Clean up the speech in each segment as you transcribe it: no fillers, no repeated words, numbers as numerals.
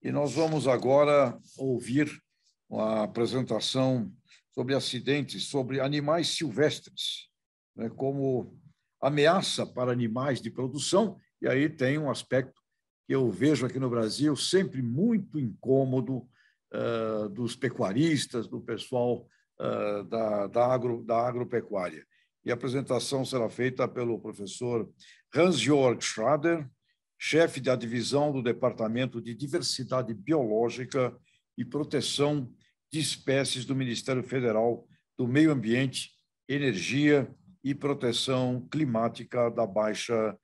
E nós vamos agora ouvir a apresentação sobre acidentes, sobre animais silvestres, né, como ameaça para animais de produção. E aí tem um aspecto que eu vejo aqui no Brasil sempre muito incômodo dos pecuaristas, do pessoal da agropecuária. E a apresentação será feita pelo professor Hans-Jörg Schrader, chefe da divisão do Departamento de Diversidade Biológica e Proteção de Espécies do Ministério Federal do Meio Ambiente, Energia e Proteção Climática da Baixa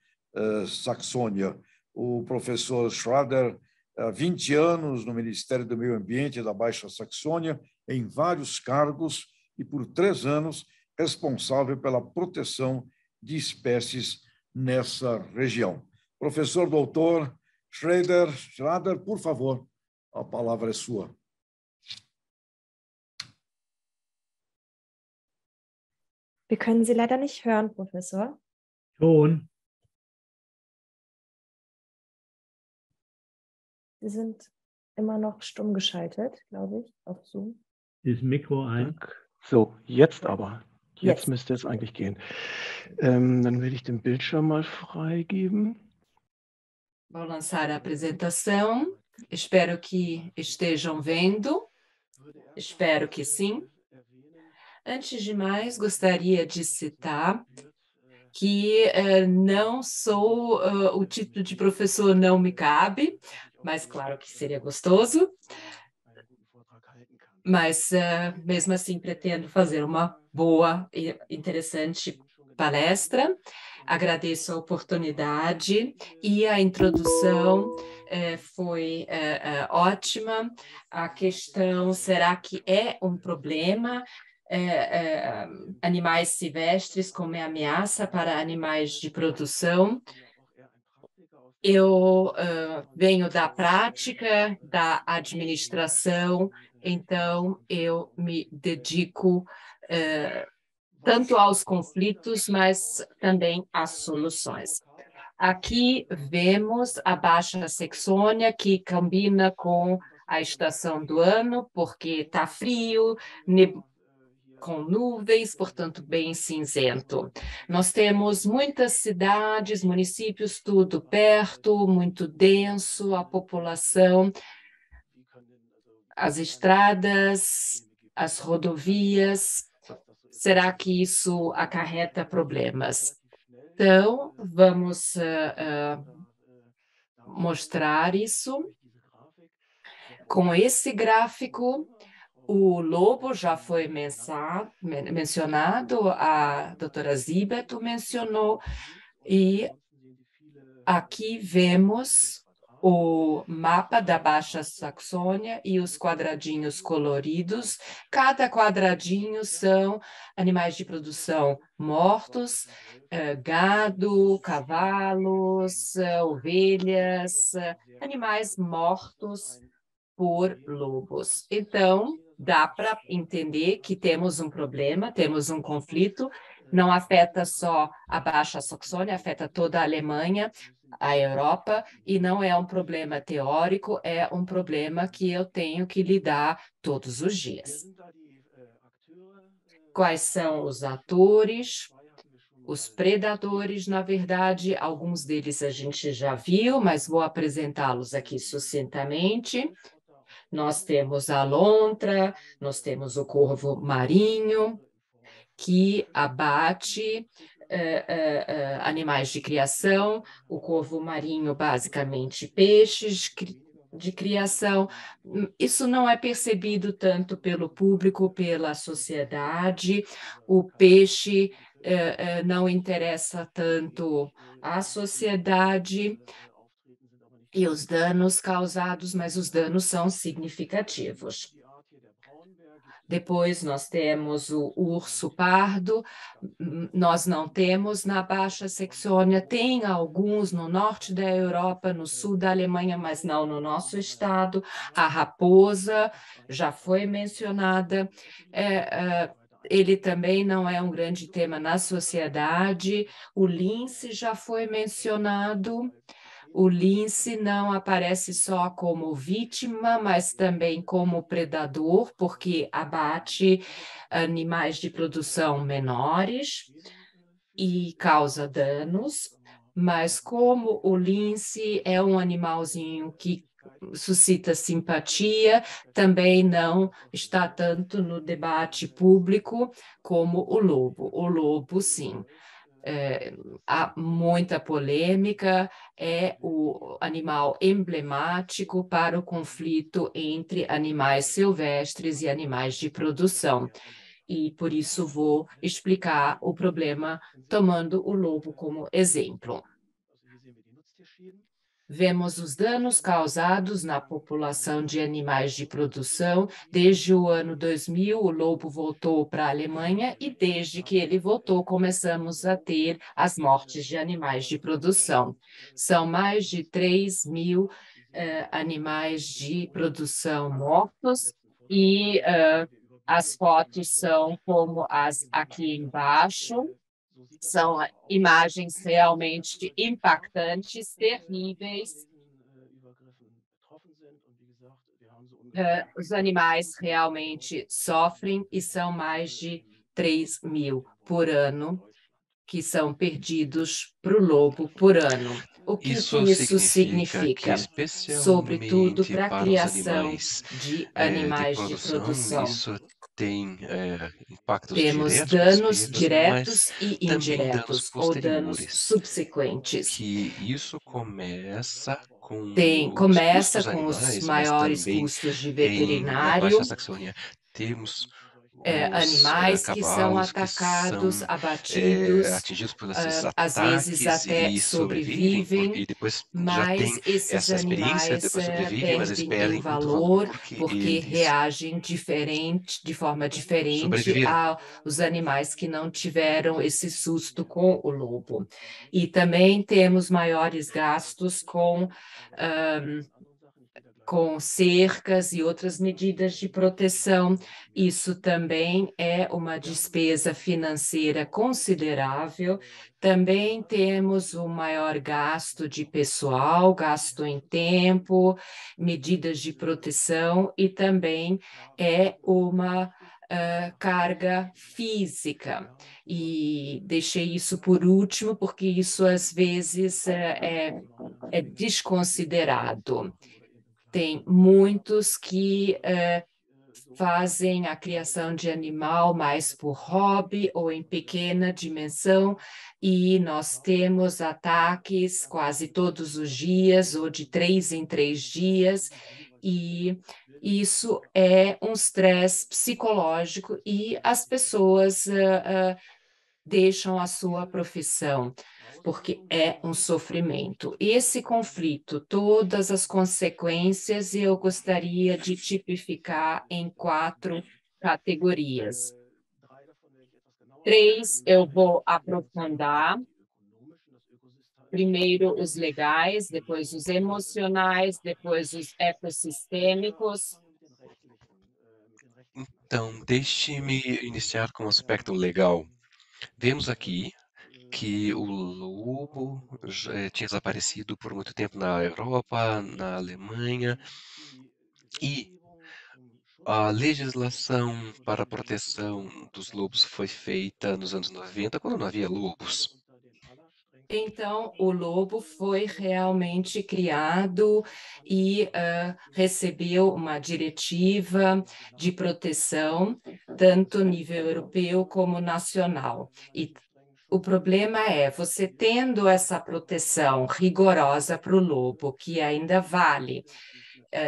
Saxônia. O professor Schrader, há 20 anos no Ministério do Meio Ambiente da Baixa Saxônia, em vários cargos, e por 3 anos responsável pela proteção de espécies nessa região. Professor doutor Schrader, por favor, a palavra é sua. Wir können Sie leider nicht hören, Professor. Ton. Sie sind immer noch stumm geschaltet, glaube ich, auf Zoom. Das Mikro ein. So, jetzt aber. Jetzt Jetzt. müsste es eigentlich gehen. Dann werde ich den Bildschirm mal freigeben. Vou lançar a apresentação. Espero que estejam vendo. Espero que sim. Antes de mais, gostaria de citar que não sou, o título de professor não me cabe, mas claro que seria gostoso. Mas, mesmo assim, pretendo fazer uma boa e interessante palestra. Agradeço a oportunidade e a introdução foi ótima. A questão, será que é um problema? Animais silvestres como ameaça para animais de produção. Eu venho da prática, da administração, então eu me dedico tanto aos conflitos, mas também às soluções. Aqui vemos a Baixa Saxônia, que combina com a estação do ano, porque está frio, com nuvens, portanto, bem cinzento. Nós temos muitas cidades, municípios, tudo perto, muito denso, a população, as estradas, as rodovias. Será que isso acarreta problemas? Então, vamos mostrar isso. Com esse gráfico, o lobo já foi mencionado, a doutora Zibet mencionou, e aqui vemos o mapa da Baixa Saxônia e os quadradinhos coloridos. Cada quadradinho são animais de produção mortos, gado, cavalos, ovelhas, animais mortos por lobos. Então, dá para entender que temos um problema, temos um conflito, não afeta só a Baixa Saxônia, afeta toda a Alemanha, a Europa, e não é um problema teórico, é um problema que eu tenho que lidar todos os dias. Quais são os atores? Os predadores, na verdade, alguns deles a gente já viu, mas vou apresentá-los aqui sucintamente. Nós temos a lontra, nós temos o corvo marinho, que abate animais de criação, o corvo marinho, basicamente, peixes de criação. Isso não é percebido tanto pelo público, pela sociedade. O peixe não interessa tanto à sociedade e os danos causados, mas os danos são significativos. Depois nós temos o urso pardo, nós não temos na Baixa Saxônia, tem alguns no norte da Europa, no sul da Alemanha, mas não no nosso estado. A raposa já foi mencionada, ele também não é um grande tema na sociedade. O lince já foi mencionado. O lince não aparece só como vítima, mas também como predador, porque abate animais de produção menores e causa danos. Mas como o lince é um animalzinho que suscita simpatia, também não está tanto no debate público como o lobo. O lobo, sim. Há muita polêmica, é o animal emblemático para o conflito entre animais silvestres e animais de produção. E por isso vou explicar o problema tomando o lobo como exemplo. Vemos os danos causados na população de animais de produção. Desde o ano 2000, o lobo voltou para a Alemanha e desde que ele voltou, começamos a ter as mortes de animais de produção. São mais de 3.000 animais de produção mortos e as fotos são como as aqui embaixo. São imagens realmente impactantes, terríveis. Os animais realmente sofrem e são mais de 3.000 por ano que são perdidos para o lobo por ano. O que isso significa? Sobretudo Especialmente para a para os criação animais de de animais de produção, produção. isso tem impactos Temos diretos para as danos perdas, mas diretos e também danos indiretos, ou danos posteriores, subsequentes. que isso começa com os Começa custos com os animais, mas maiores também custos de na Baixa veterinário, Saxônia temos os animais que são cavalos que atacados, são abatidos, atingidos por esses às vezes ataques até e sobrevivem, sobrevivem, e depois já mas tem esses essa experiência, animais depois sobrevivem, mas eles perdem em perdem muito valor valor porque eles reagem de forma diferente sobreviveram. aos animais que não tiveram esse susto com o lobo. E também temos maiores gastos com cercas e outras medidas de proteção. Isso também é uma despesa financeira considerável. Também temos um maior gasto de pessoal, gasto em tempo, medidas de proteção e também é uma carga física. E deixei isso por último, porque isso às vezes é desconsiderado. Tem muitos que fazem a criação de animal mais por hobby ou em pequena dimensão, e nós temos ataques quase todos os dias ou de 3 em 3 dias, e isso é um estresse psicológico e as pessoas deixam a sua profissão, porque é um sofrimento. Esse conflito, todas as consequências, eu gostaria de tipificar em 4 categorias. 3 eu vou aprofundar. Primeiro os legais, depois os emocionais, depois os ecossistêmicos. Então, deixe-me iniciar com o aspecto legal. Vemos aqui que o lobo tinha desaparecido por muito tempo na Europa, na Alemanha, e a legislação para a proteção dos lobos foi feita nos anos 90, quando não havia lobos. Então, o lobo foi realmente criado e recebeu uma diretiva de proteção, tanto nível europeu como nacional. E o problema é, você tendo essa proteção rigorosa para o lobo, que ainda vale,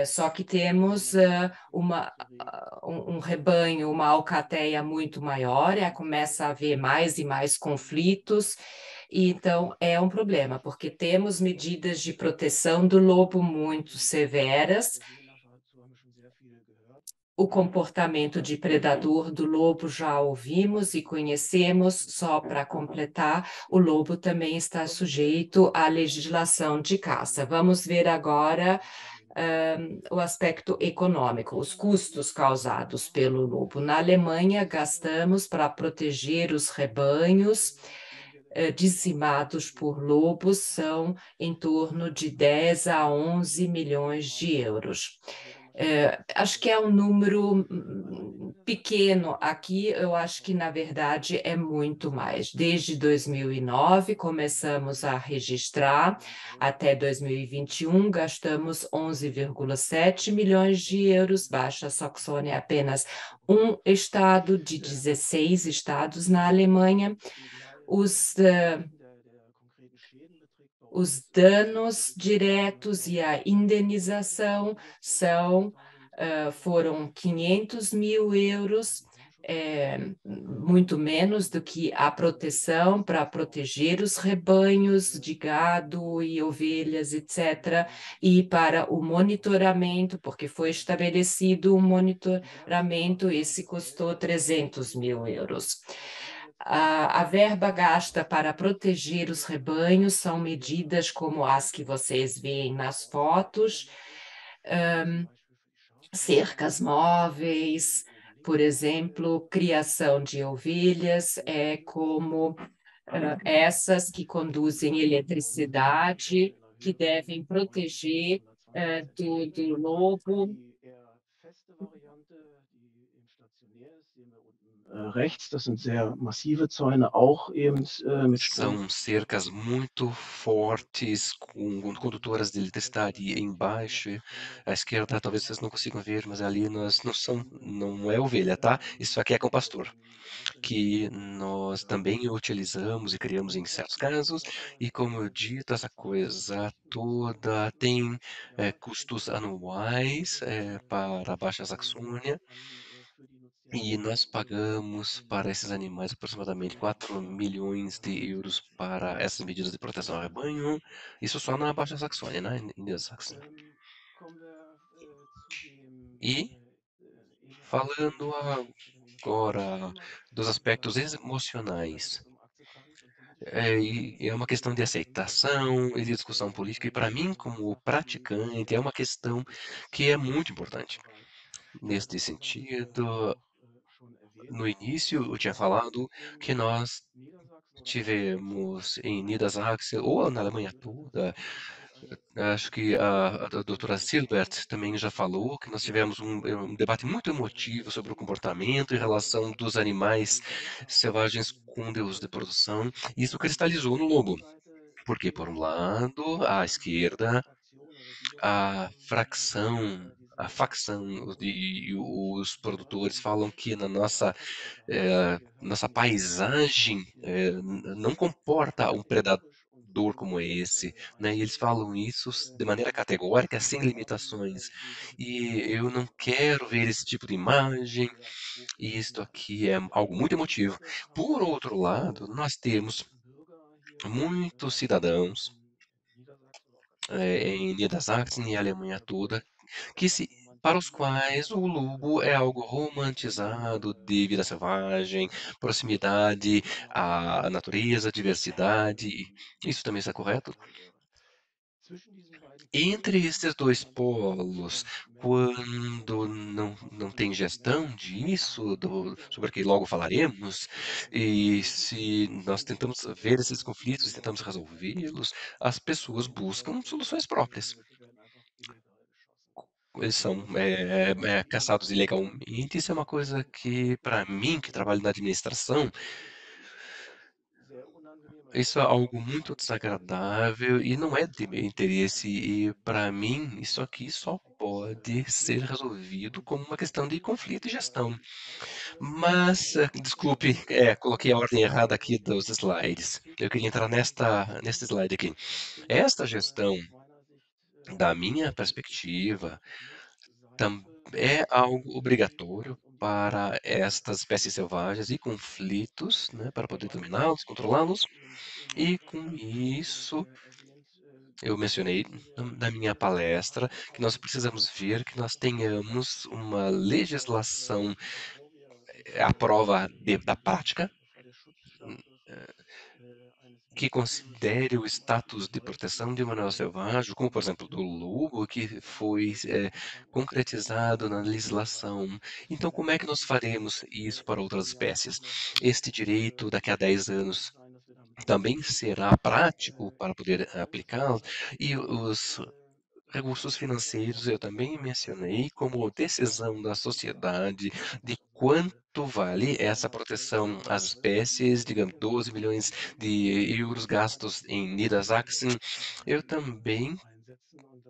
só que temos um rebanho, uma alcateia muito maior, começa a haver mais e mais conflitos, e então é um problema, porque temos medidas de proteção do lobo muito severas. O comportamento de predador do lobo já ouvimos e conhecemos. Só para completar, o lobo também está sujeito à legislação de caça. Vamos ver agora o aspecto econômico, os custos causados pelo lobo. Na Alemanha, gastamos para proteger os rebanhos dizimados por lobos são em torno de 10 a 11 milhões de euros. Acho que é um número pequeno aqui, eu acho que, na verdade, é muito mais. Desde 2009, começamos a registrar, até 2021, gastamos 11,7 milhões de euros. Baixa Saxônia é apenas um estado de 16 estados na Alemanha. Os danos diretos e a indenização foram 500 mil euros, muito menos do que a proteção para proteger os rebanhos de gado e ovelhas, etc., e para o monitoramento, porque foi estabelecido um monitoramento, esse custou 300 mil euros. A verba gasta para proteger os rebanhos são medidas como as que vocês veem nas fotos, cercas móveis, por exemplo, criação de ovelhas, como essas que conduzem eletricidade, que devem proteger do lobo. Rechts, das sind sehr massive Zäune, auch eben mit Strom. São cercas muito fortes, com condutoras de eletricidade embaixo. À esquerda, talvez vocês não consigam ver, mas ali nós não é ovelha, tá? Isso aqui é com pastor, que nós também utilizamos e criamos em certos casos. E como eu dito, essa coisa toda tem custos anuais para a Baixa Saxônia. E nós pagamos para esses animais aproximadamente 4 milhões de euros para essas medidas de proteção ao rebanho. Isso só na Baixa Saxônia, né? Em Niedersachsen. E falando agora dos aspectos emocionais, é uma questão de aceitação e de discussão política, e para mim, como praticante, é uma questão que é muito importante. Neste sentido, no início eu tinha falado que nós tivemos em Niedersachsen, ou na Alemanha toda, acho que a doutora Silbert também já falou que nós tivemos um debate muito emotivo sobre o comportamento e relação dos animais selvagens com Deus de produção. E isso cristalizou no lobo. Porque, por um lado, à esquerda, a facção e os produtores falam que na nossa paisagem não comporta um predador como esse, né? E eles falam isso de maneira categórica, sem limitações. E eu não quero ver esse tipo de imagem, e isto aqui é algo muito emotivo. Por outro lado, nós temos muitos cidadãos em Niedersachsen e Alemanha toda, para os quais o lobo é algo romantizado de vida selvagem, proximidade à natureza, diversidade. Isso também está correto? Entre esses dois polos, quando não tem gestão disso, sobre o que logo falaremos, e se nós tentamos ver esses conflitos e tentamos resolvê-los, as pessoas buscam soluções próprias. Eles são caçados ilegalmente. Isso é uma coisa que, para mim, que trabalho na administração, isso é algo muito desagradável e não é de meu interesse. E, para mim, isso aqui só pode ser resolvido como uma questão de conflito e gestão. Mas, desculpe, coloquei a ordem errada aqui dos slides. Eu queria entrar neste slide aqui. Esta gestão, da minha perspectiva, é algo obrigatório para estas espécies selvagens e conflitos, né, para poder dominá-los, controlá-los. E com isso, eu mencionei na minha palestra que nós precisamos ver que nós tenhamos uma legislação à prova da prática, que considere o status de proteção de um animal selvagem, como por exemplo do lobo, que foi concretizado na legislação. Então, como é que nós faremos isso para outras espécies? Este direito, daqui a 10 anos, também será prático para poder aplicá-lo, e os recursos financeiros eu também mencionei como decisão da sociedade de quanto vale essa proteção às espécies, digamos, 12 milhões de euros gastos em Niedersachsen. Eu também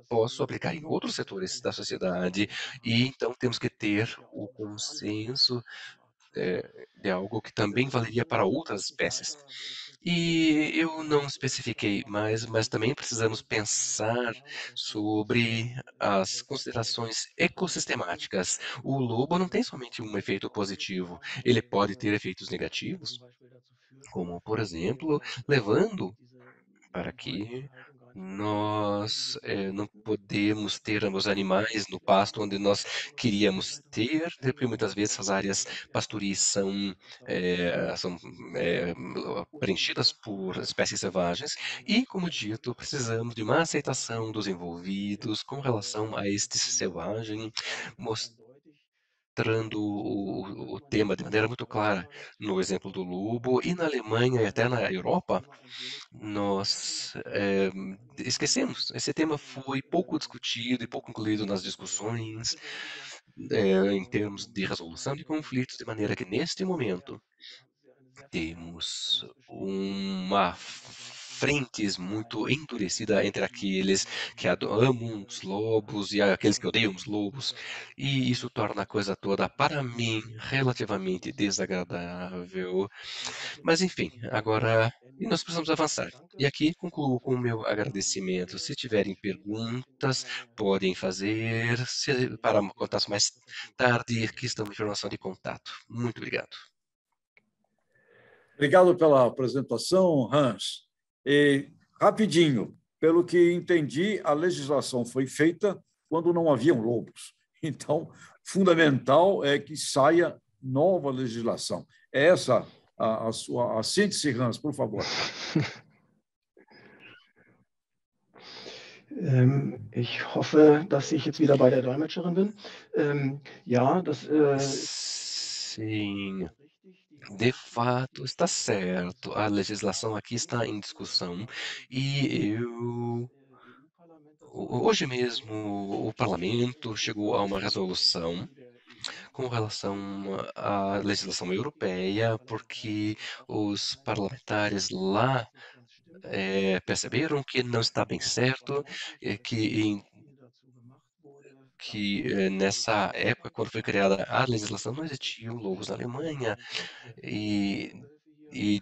posso aplicar em outros setores da sociedade, e então temos que ter o consenso de algo que também valeria para outras espécies. E eu não especifiquei mais, mas também precisamos pensar sobre as considerações ecossistemáticas. O lobo não tem somente um efeito positivo, ele pode ter efeitos negativos, como, por exemplo, levando para que nós não podemos ter os animais no pasto onde nós queríamos ter, porque muitas vezes as áreas pastoris são preenchidas por espécies selvagens e, como dito, precisamos de uma aceitação dos envolvidos com relação a este selvagem, mostrando o tema de maneira muito clara no exemplo do lobo, e na Alemanha e até na Europa nós esquecemos. Esse tema foi pouco discutido e pouco incluído nas discussões em termos de resolução de conflitos, de maneira que, neste momento, temos uma frentes muito endurecida entre aqueles que amam os lobos e aqueles que odeiam os lobos, e isso torna a coisa toda, para mim, relativamente desagradável. Mas enfim, agora e nós precisamos avançar. E aqui concluo com o meu agradecimento. Se tiverem perguntas, podem fazer. Para contato mais tarde, aqui está uma informação de contato. Muito obrigado. Obrigado pela apresentação, Hans. E, rapidinho, pelo que entendi, a legislação foi feita quando não haviam lobos. Então, fundamental é que saia nova legislação. É essa a sua síntese, Hans, por favor. Ich hoffe, dass ich jetzt wieder bei der Dolmetscherin bin. Ja, Sim, de fato, está certo. A legislação aqui está em discussão e hoje mesmo o parlamento chegou a uma resolução com relação à legislação europeia, porque os parlamentares lá perceberam que não está bem certo, que nessa época, quando foi criada a legislação, não existiam lobos na Alemanha, e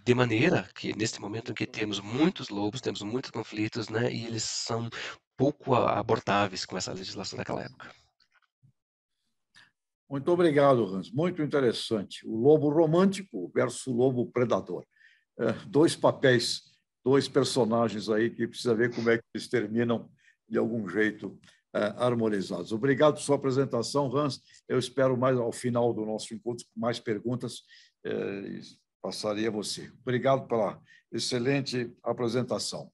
de maneira que, neste momento em que temos muitos lobos, temos muitos conflitos, né, e eles são pouco abordáveis com essa legislação daquela época. Muito obrigado, Hans. Muito interessante. O lobo romântico versus o lobo predador. Dois papéis, dois personagens aí que precisa ver como é que eles terminam de algum jeito harmonizados. Obrigado por sua apresentação, Hans. Eu espero mais ao final do nosso encontro com mais perguntas. Passaria a você. Obrigado pela excelente apresentação.